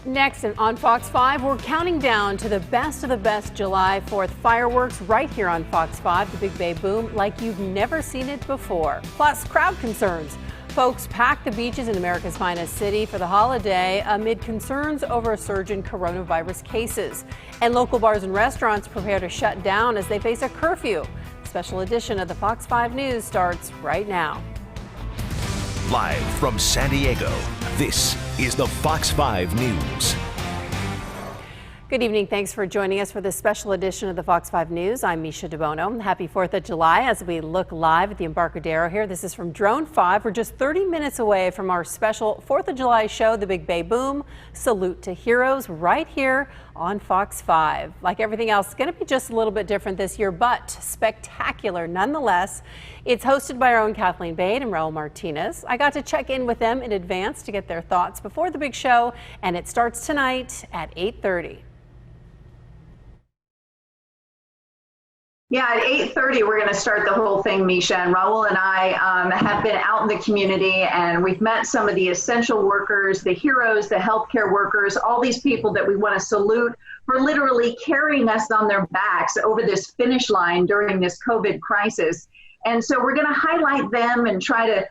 Next on Fox 5, we're counting down to the best of the best July 4th fireworks right here on Fox 5, the Big Bay Boom, like you've never seen it before. Plus, crowd concerns. Folks packed the beaches in America's finest city for the holiday amid concerns over a surge in coronavirus cases. And local bars and restaurants prepare to shut down as they face a curfew. A special edition of the Fox 5 News starts right now. Live from San Diego, this is the Fox 5 News. Good evening. Thanks for joining us for this special edition of the Fox 5 News. I'm Misha DeBono. Happy 4th of July as we look live at the Embarcadero here. This is from Drone 5. We're just 30 minutes away from our special 4th of July show, The Big Bay Boom, Salute to Heroes, right here on Fox 5. Like everything else, it's going to be just a little bit different this year, but spectacular nonetheless. It's hosted by our own Kathleen Bade and Raul Martinez. I got to check in with them in advance to get their thoughts before the big show, and it starts tonight at 8:30. Yeah, at 8:30, we're going to start the whole thing, Misha. And Raul and I have been out in the community, and we've met some of the essential workers, the heroes, the healthcare workers, all these people that we want to salute for literally carrying us on their backs over this finish line during this COVID crisis. And so we're going to highlight them and try to,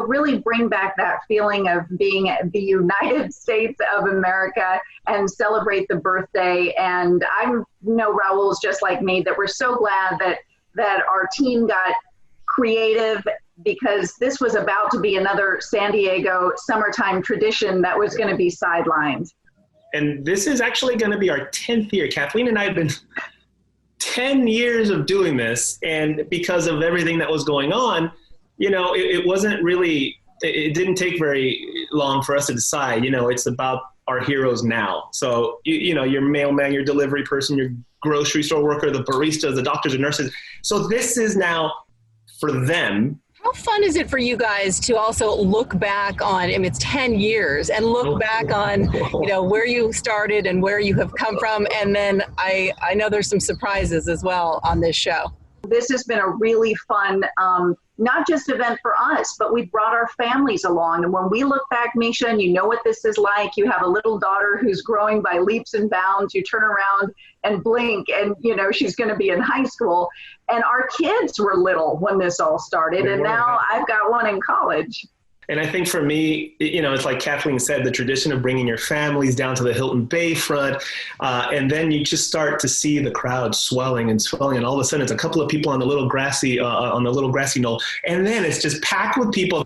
really bring back that feeling of being the United States of America and celebrate the birthday. And I know Raul's just like me, that we're so glad that our team got creative, because this was about to be another San Diego summertime tradition that was going to be sidelined. And this is actually going to be our 10th year. Kathleen and I have been 10 years of doing this, and because of everything that was going on, it wasn't really, it didn't take very long for us to decide, it's about our heroes now. So, your mailman, your delivery person, your grocery store worker, the baristas, the doctors and nurses. So this is now for them. How fun is it for you guys to also look back on, it's 10 years, and look back on, where you started and where you have come from? And then I know there's some surprises as well on this show. This has been a really fun, not just event for us, but we brought our families along. And when we look back, Misha, and you know what this is like, you have a little daughter who's growing by leaps and bounds. You turn around and blink and, she's going to be in high school. And our kids were little when this all started. And now I've got one in college. And I think for me, it's like Kathleen said, the tradition of bringing your families down to the Hilton Bayfront, and then you just start to see the crowd swelling, and all of a sudden it's a couple of people on the little grassy knoll, and then it's just packed with people.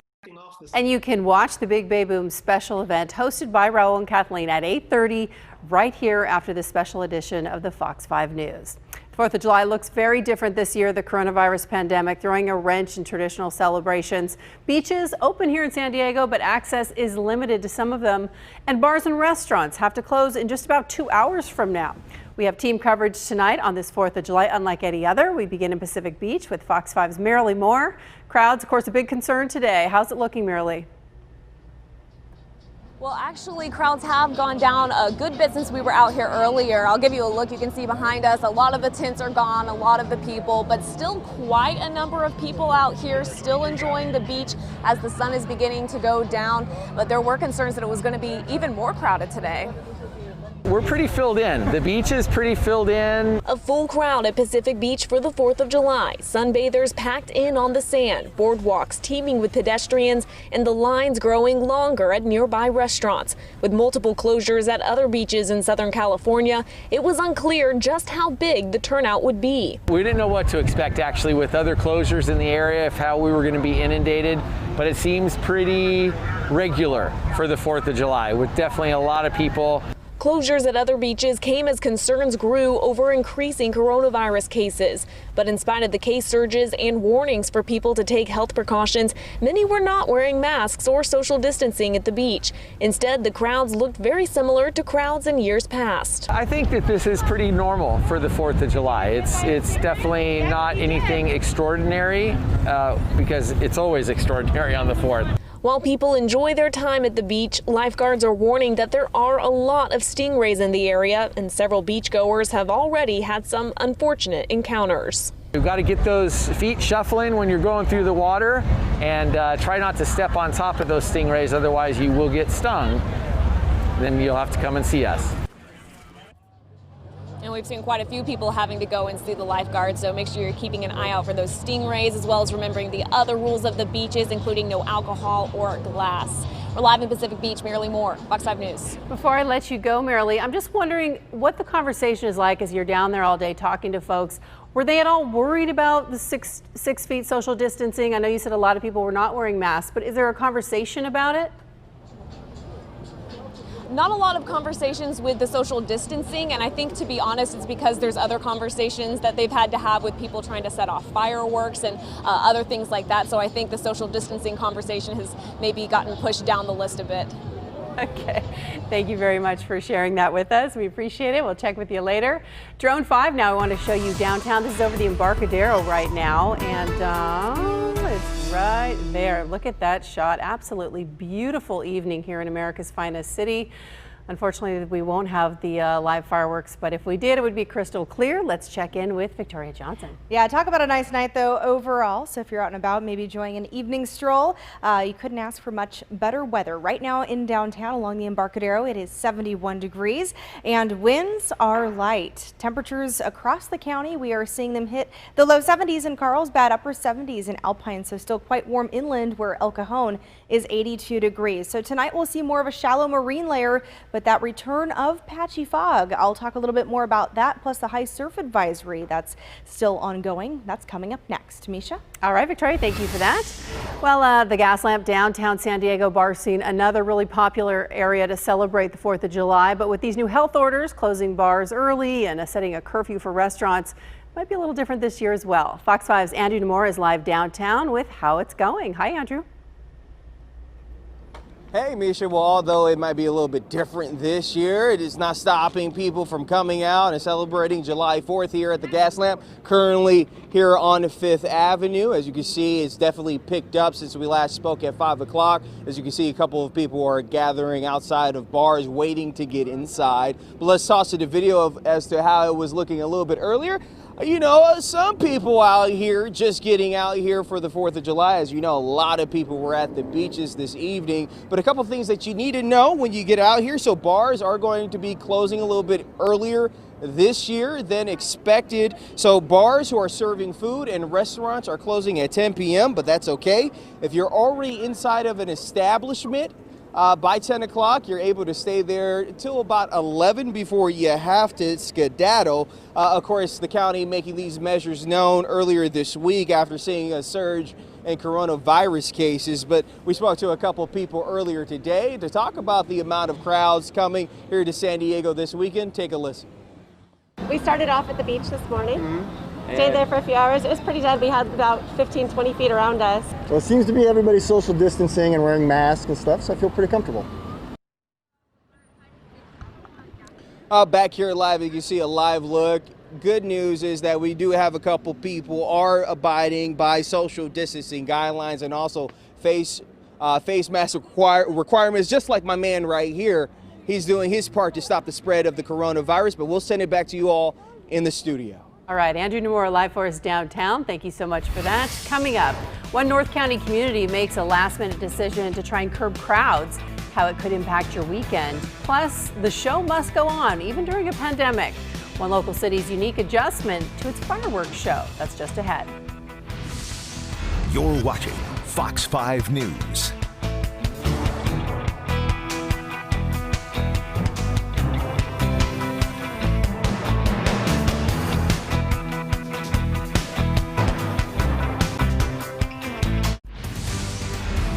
And you can watch the Big Bay Boom special event hosted by Raul and Kathleen at 8:30 right here after the special edition of the Fox 5 News. 4th of July looks very different this year. The coronavirus pandemic throwing a wrench in traditional celebrations. Beaches open here in San Diego, but access is limited to some of them. And bars and restaurants have to close in just about 2 hours from now. We have team coverage tonight on this 4th of July unlike any other. We begin in Pacific Beach with Fox 5's Marilee Moore. Crowds, of course, a big concern today. How's it looking, Marilee? Well, actually, crowds have gone down a good bit since we were out here earlier. I'll give you a look. You can see behind us, a lot of the tents are gone, a lot of the people, but still quite a number of people out here still enjoying the beach as the sun is beginning to go down. But there were concerns that it was going to be even more crowded today. We're pretty filled in. The beach is pretty filled in. A full crowd at Pacific Beach for the 4th of July. Sunbathers packed in on the sand, boardwalks teeming with pedestrians, and the lines growing longer at nearby restaurants. With multiple closures at other beaches in Southern California, it was unclear just how big the turnout would be. We didn't know what to expect actually with other closures in the area, if how we were going to be inundated, but it seems pretty regular for the 4th of July, with definitely a lot of people. Closures at other beaches came as concerns grew over increasing coronavirus cases. But in spite of the case surges and warnings for people to take health precautions, many were not wearing masks or social distancing at the beach. Instead, the crowds looked very similar to crowds in years past. I think that this is pretty normal for the 4th of July. It's definitely not anything extraordinary, because it's always extraordinary on the 4th. While people enjoy their time at the beach, lifeguards are warning that there are a lot of stingrays in the area, and several beachgoers have already had some unfortunate encounters. You've got to get those feet shuffling when you're going through the water, and try not to step on top of those stingrays, otherwise you will get stung. then you'll have to come and see us. And we've seen quite a few people having to go and see the lifeguards, so make sure you're keeping an eye out for those stingrays, as well as remembering the other rules of the beaches, including no alcohol or glass. We're live in Pacific Beach. Marilee Moore, Fox 5 News. Before I let you go, Marilee, I'm just wondering what the conversation is like as you're down there all day talking to folks. Were they at all worried about the six feet social distancing? I know you said a lot of people were not wearing masks, but is there a conversation about it? Not a lot of conversations with the social distancing, and I think, to be honest, it's because there's other conversations that they've had to have with people trying to set off fireworks and other things like that. So I think the social distancing conversation has maybe gotten pushed down the list a bit. Okay, thank you very much for sharing that with us. We appreciate it. We'll check with you later. Drone 5 now, I want to show you downtown. This is over the Embarcadero right now, and it's right there. Look at that shot. Absolutely beautiful evening here in America's finest city. Unfortunately, we won't have the live fireworks, but if we did, it would be crystal clear. Let's check in with Victoria Johnson. Yeah, talk about a nice night, though, overall. So if you're out and about, maybe enjoying an evening stroll, you couldn't ask for much better weather. Right now in downtown along the Embarcadero, it is 71 degrees and winds are light. Temperatures across the county, we are seeing them hit the low 70s in Carlsbad, upper 70s in Alpine, so still quite warm inland where El Cajon is 82 degrees. So tonight we'll see more of a shallow marine layer, but that return of patchy fog. I'll talk a little bit more about that, plus the high surf advisory that's still ongoing. That's coming up next. Misha? All right, Victoria, thank you for that. Well, the Gaslamp downtown San Diego bar scene, another really popular area to celebrate the 4th of July. But with these new health orders, closing bars early and setting a curfew for restaurants, might be a little different this year as well. Fox 5's Andrew Nemore is live downtown with how it's going. Hi, Andrew. Hey, Misha. Well, although it might be a little bit different this year, it is not stopping people from coming out and celebrating July 4th here at the Gaslamp. Currently here on 5th Avenue. As you can see, it's definitely picked up since we last spoke at 5 o'clock. As you can see, a couple of people are gathering outside of bars waiting to get inside. But let's toss to the video as to how it was looking a little bit earlier. You know, some people out here just getting out here for the 4th of July. As you know, a lot of people were at the beaches this evening. But a couple things that you need to know when you get out here. So bars are going to be closing a little bit earlier this year than expected. So bars who are serving food and restaurants are closing at 10 p.m., but that's okay. If you're already inside of an establishment, by 10 o'clock, you're able to stay there till about 11 before you have to skedaddle. Of course, the county making these measures known earlier this week after seeing a surge in coronavirus cases. But we spoke to a couple people earlier today to talk about the amount of crowds coming here to San Diego this weekend. Take a listen. We started off at the beach this morning. Stayed there for a few hours. It was pretty dead. We had about 15, 20 feet around us. So it seems to be everybody social distancing and wearing masks and stuff, so I feel pretty comfortable. Back here live, you can see a live look. Good news is that we do have a couple people are abiding by social distancing guidelines and also face mask requirements, just like my man right here. He's doing his part to stop the spread of the coronavirus, but we'll send it back to you all in the studio. All right, Andrew Nemore live for us downtown. Thank you so much for that. Coming up, one North County community makes a last-minute decision to try and curb crowds, how it could impact your weekend. Plus, the show must go on, even during a pandemic. One local city's unique adjustment to its fireworks show. That's just ahead. You're watching Fox 5 News.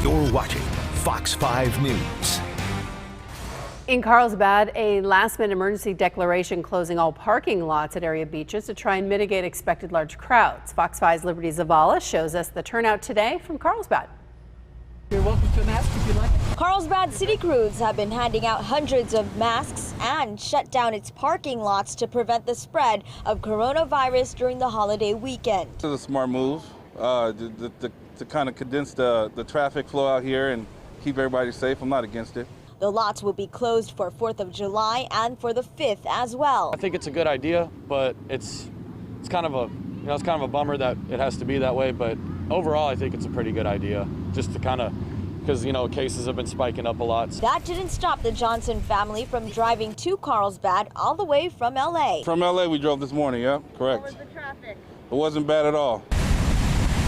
You're watching Fox 5 News. In Carlsbad, a last-minute emergency declaration closing all parking lots at area beaches to try and mitigate expected large crowds. Fox 5's Liberty Zavala shows us the turnout today from Carlsbad. You're welcome to a mask if you like. Carlsbad city crews have been handing out hundreds of masks and shut down its parking lots to prevent the spread of coronavirus during the holiday weekend. This is a smart move to kind of condense the traffic flow out here and keep everybody safe. I'm not against it. The lots will be closed for 4th of July and for the 5th as well. I think it's a good idea, but it's kind of a bummer that it has to be that way. But overall, I think it's a pretty good idea, just to kind of because, you know, cases have been spiking up a lot. That didn't stop the Johnson family from driving to Carlsbad all the way from LA. From LA we drove this morning, yeah, correct. How was the traffic? It wasn't bad at all.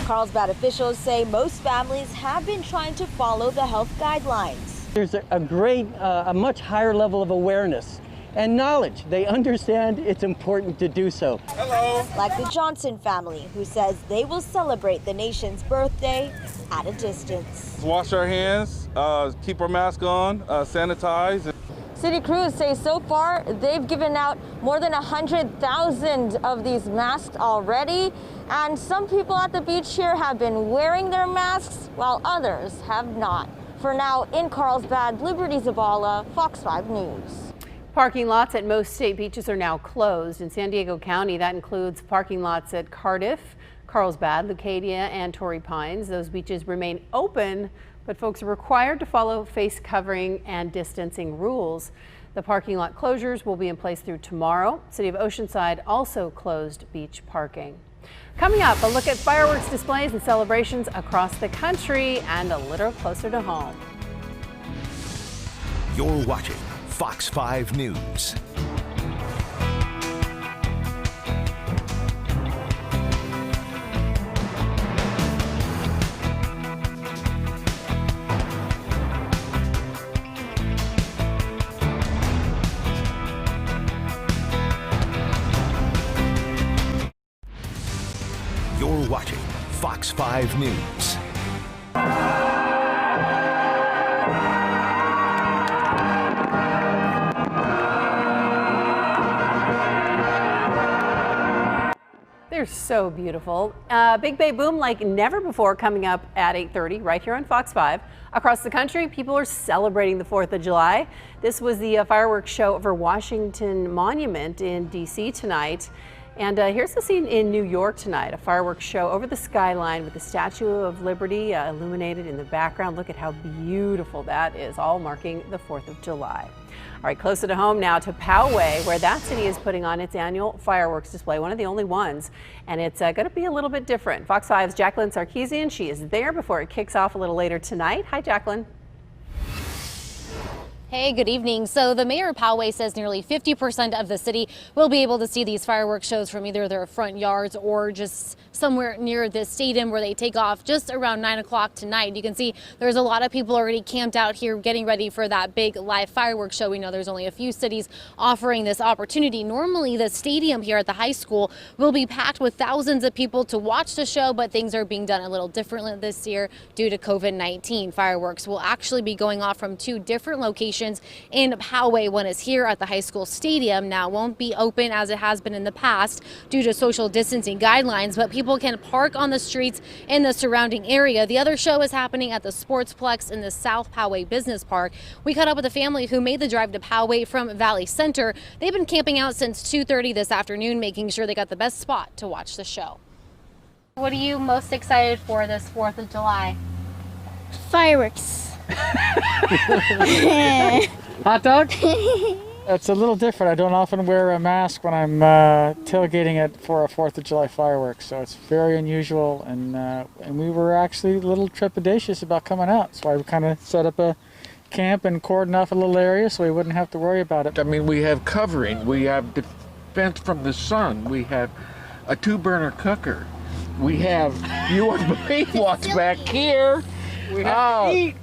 Carlsbad officials say most families have been trying to follow the health guidelines. There's a much higher level of awareness and knowledge. They understand it's important to do so. Hello. Like the Johnson family, who says they will celebrate the nation's birthday at a distance. Wash our hands, keep our mask on, sanitize. City crews say so far they've given out more than 100,000 of these masks already, and some people at the beach here have been wearing their masks while others have not. For now, in Carlsbad, Liberty Zabala, Fox 5 News. Parking lots at most state beaches are now closed. In San Diego County, that includes parking lots at Cardiff, Carlsbad, Leucadia, and Torrey Pines. Those beaches remain open, but folks are required to follow face covering and distancing rules. The parking lot closures will be in place through tomorrow. City of Oceanside also closed beach parking. Coming up, a look at fireworks displays and celebrations across the country and a little closer to home. You're watching Fox 5 News. You're watching Fox 5 News. They're so beautiful. Big Bay Boom like never before coming up at 8:30 right here on Fox 5. Across the country, people are celebrating the 4th of July. This was the fireworks show over Washington Monument in D.C. tonight. And here's the scene in New York tonight, a fireworks show over the skyline with the Statue of Liberty illuminated in the background. Look at how beautiful that is, all marking the 4th of July. All right, closer to home now to Poway, where that city is putting on its annual fireworks display, one of the only ones, and it's going to be a little bit different. Fox 5's Jacqueline Sarkeesian, she is there before it kicks off a little later tonight. Hi, Jacqueline. Hey, good evening. So the mayor of Poway says nearly 50% of the city will be able to see these fireworks shows from either their front yards or just somewhere near the stadium where they take off just around 9 o'clock tonight. You can see there's a lot of people already camped out here getting ready for that big live fireworks show. We know there's only a few cities offering this opportunity. Normally the stadium here at the high school will be packed with thousands of people to watch the show, but things are being done a little differently this year due to COVID-19. Fireworks will actually be going off from 2 different locations in Poway. One is here at the high school stadium. Now, it won't be open as it has been in the past due to social distancing guidelines, but people can park on the streets in the surrounding area. The other show is happening at the Sportsplex in the South Poway Business Park. We caught up with a family who made the drive to Poway from Valley Center. They've been camping out since 2:30 this afternoon, making sure they got the best spot to watch the show. What are you most excited for this 4th of July? Fireworks. Hot dog? It's a little different. I don't often wear a mask when I'm tailgating for a 4th of July fireworks, so it's very unusual, and we were actually a little trepidatious about coming out. That's why we kind of set up a camp and cordoned off a little area so we wouldn't have to worry about it. I mean, we have covering, we have defense from the sun, we have a 2-burner cooker, we have, you wouldn't believe what's back here. We have to eat.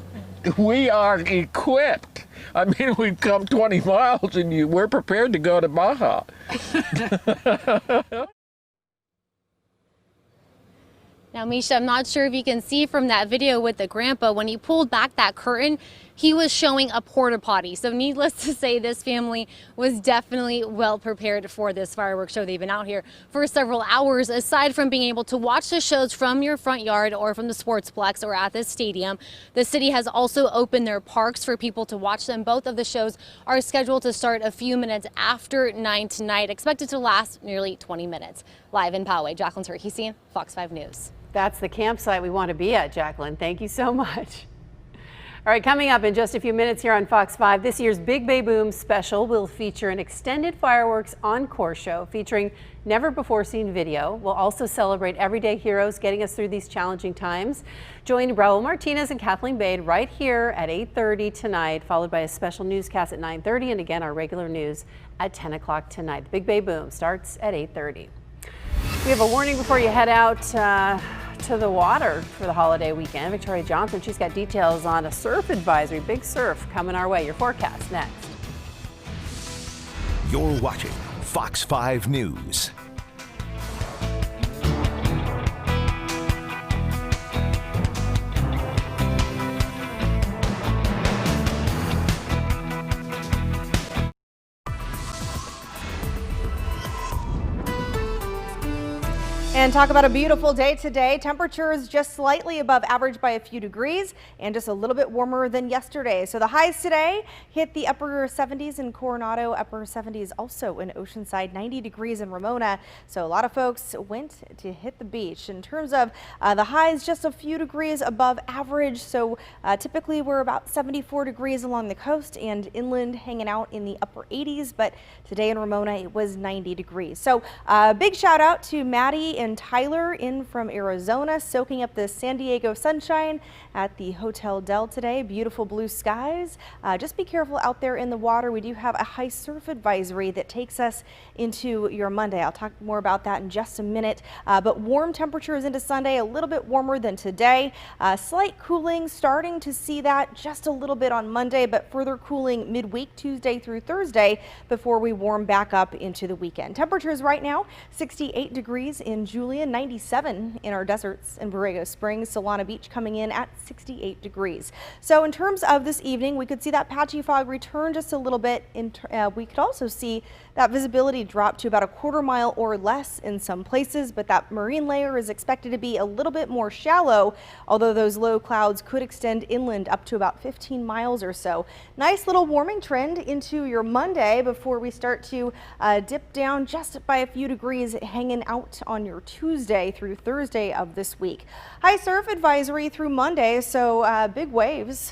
We are equipped. I mean, we've come 20 miles and we're prepared to go to Baja. Now, Misha, I'm not sure if you can see from that video with the grandpa, when he pulled back that curtain, he was showing a porta potty. So needless to say, this family was definitely well prepared for this fireworks show. They've been out here for several hours. Aside from being able to watch the shows from your front yard or from the Sportsplex or at this stadium, the city has also opened their parks for people to watch them. Both of the shows are scheduled to start a few minutes after 9 tonight, expected to last nearly 20 minutes. Live in Poway, Jacqueline Sarkeesian, Fox 5 News. That's the campsite we want to be at, Jacqueline. Thank you so much. All right, coming up in just a few minutes here on Fox 5, this year's Big Bay Boom special will feature an extended fireworks encore show featuring never-before-seen video. We'll also celebrate everyday heroes getting us through these challenging times. Join Raul Martinez and Kathleen Bade right here at 8:30 tonight, followed by a special newscast at 9:30, and again our regular news at 10 o'clock tonight. The Big Bay Boom starts at 8:30. We have a warning before you head out to the water for the holiday weekend. Victoria Johnson, she's got details on a surf advisory, big surf coming our way. Your forecast next. You're watching Fox 5 News. And talk about a beautiful day today. Temperatures just slightly above average by a few degrees and just a little bit warmer than yesterday. So the highs today hit the upper 70s in Coronado, upper 70s also in Oceanside, 90 degrees in Ramona. So a lot of folks went to hit the beach. In terms of the highs, just a few degrees above average. So typically we're about 74 degrees along the coast and inland hanging out in the upper 80s. But today in Ramona, it was 90 degrees. So big shout out to Maddie and Tyler in from Arizona, soaking up the San Diego sunshine at the Hotel Del today. Beautiful blue skies. Just be careful out there in the water. We do have a high surf advisory that takes us into your Monday. I'll talk more about that in just a minute. But warm temperatures into Sunday, a little bit warmer than today. Slight cooling, starting to see that just a little bit on Monday, but further cooling midweek, Tuesday through Thursday, before we warm back up into the weekend. Temperatures right now, 68 degrees in Julian, 97 in our deserts in Borrego Springs. Solana Beach coming in at 68 degrees. So in terms of this evening, we could see that patchy fog return just a little bit. We could also see that visibility drop to about a quarter mile or less in some places, but that marine layer is expected to be a little bit more shallow, although those low clouds could extend inland up to about 15 miles or so. Nice little warming trend into your Monday before we start to dip down just by a few degrees, hanging out on your Tuesday through Thursday of this week. High surf advisory through Monday, so big waves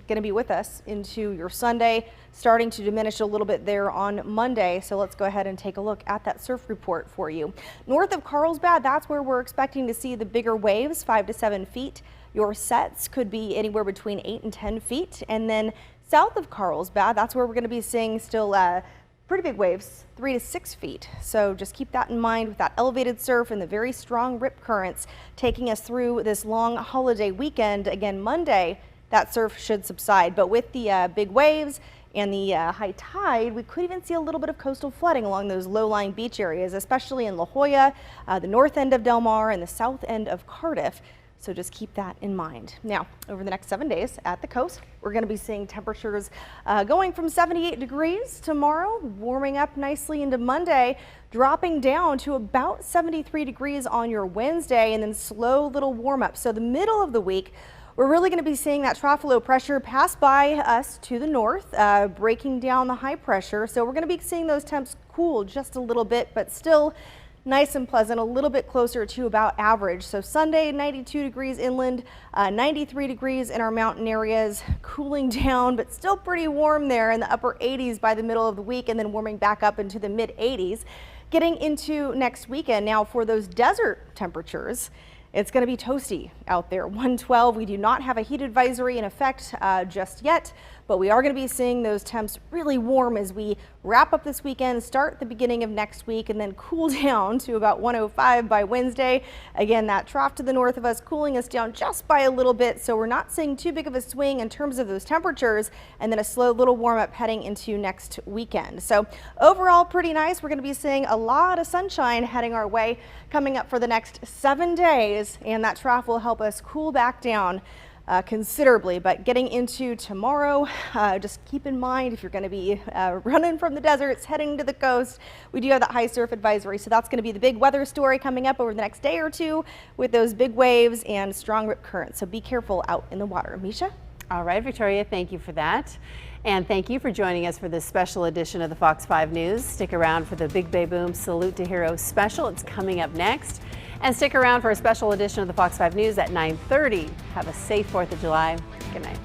going to be with us into your Sunday, starting to diminish a little bit there on Monday. So let's go ahead and take a look at that surf report for you. North of Carlsbad, that's where we're expecting to see the bigger waves, 5 to 7 feet. Your sets could be anywhere between 8 and 10 feet. And then south of Carlsbad, that's where we're going to be seeing still pretty big waves, 3 to 6 feet. So just keep that in mind with that elevated surf and the very strong rip currents taking us through this long holiday weekend. Again, Monday, that surf should subside, but with the big waves and the high tide, we could even see a little bit of coastal flooding along those low-lying beach areas, especially in La Jolla, the north end of Del Mar, and the south end of Cardiff. So just keep that in mind. Now, over the next 7 days at the coast, we're going to be seeing temperatures going from 78 degrees tomorrow, warming up nicely into Monday, dropping down to about 73 degrees on your Wednesday, and then slow little warm up. So the middle of the week, we're really going to be seeing that trough low pressure pass by us to the north, breaking down the high pressure. So we're going to be seeing those temps cool just a little bit, but still nice and pleasant, a little bit closer to about average. So Sunday, 92 degrees inland, 93 degrees in our mountain areas, cooling down, but still pretty warm there in the upper 80s by the middle of the week, and then warming back up into the mid 80s. Getting into next weekend now for those desert temperatures, it's going to be toasty out there. 112. We do not have a heat advisory in effect just yet, but we are going to be seeing those temps really warm as we wrap up this weekend, start the beginning of next week, and then cool down to about 105 by Wednesday. Again, that trough to the north of us cooling us down just by a little bit, so we're not seeing too big of a swing in terms of those temperatures, and then a slow little warm up heading into next weekend. So overall, pretty nice. We're going to be seeing a lot of sunshine heading our way coming up for the next 7 days, and that trough will help us cool back down considerably. But getting into tomorrow, just keep in mind if you're going to be running from the deserts heading to the coast, we do have that high surf advisory, so that's going to be the big weather story coming up over the next day or two with those big waves and strong rip currents. So be careful out in the water. Misha? All right, Victoria, thank you for that. And thank you for joining us for this special edition of the Fox 5 News. Stick around for the Big Bay Boom Salute to Heroes special. It's coming up next. And stick around for a special edition of the Fox 5 News at 9:30. Have a safe 4th of July. Good night.